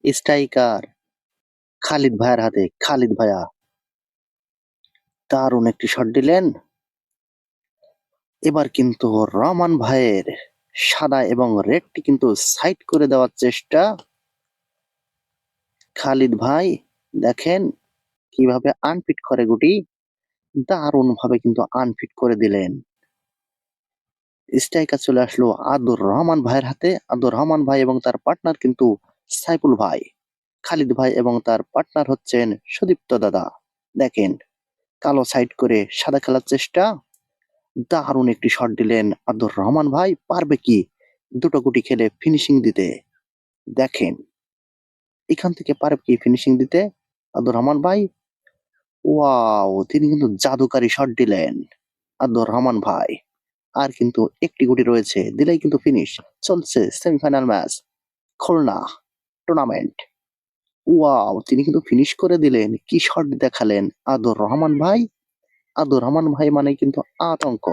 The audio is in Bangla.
স্ট্রাইকার খালিদ ভাইয়ের হাতে। খালিদ ভাইয়া দারুণ একটি শট দিলেন। এবার কিন্তু রহমান ভাইয়ের সাদা এবং রেডটি কিন্তু সাইড করে দেওয়ার চেষ্টা। খালিদ ভাই দেখেন কিভাবে আনফিট করে গুটি, দারুণ ভাবে কিন্তু আনফিট করে দিলেন। স্ট্রাইকার চলে আসলো আব্দুর রহমান ভাইয়ের হাতে। আব্দুর রহমান ভাই এবং তার পার্টনার কিন্তু সাইফুল ভাই। খালিদ ভাই এবং তার পার্টনার হচ্ছেন সুদীপ্ত দাদা। দেখেন কালো সাইড করে সাদা খেলার চেষ্টা। দারুণ একটি শট দিলেন আব্দুর রহমান ভাই। পারবে কি দুটো গুটি খেলে ফিনিশিং দিতে? দেখেন এখান থেকে পারবে কি ফিনিশিং দিতে আব্দুর রহমান ভাই? ওয়াও, তিনি কিন্তু জাদুকারী শট দিলেন আব্দুর রহমান ভাই। আর কিন্তু একটি গুটি রয়েছে, দিলেই কিন্তু ফিনিশ। চলছে semifinal match Khulna tournament. Wow, তিনি কিন্তু ফিনিশ করে দিলেন। কি শট দেখালেন আব্দুর রহমান ভাই! আব্দুর রহমান ভাই মানে কিন্তু আতঙ্ক।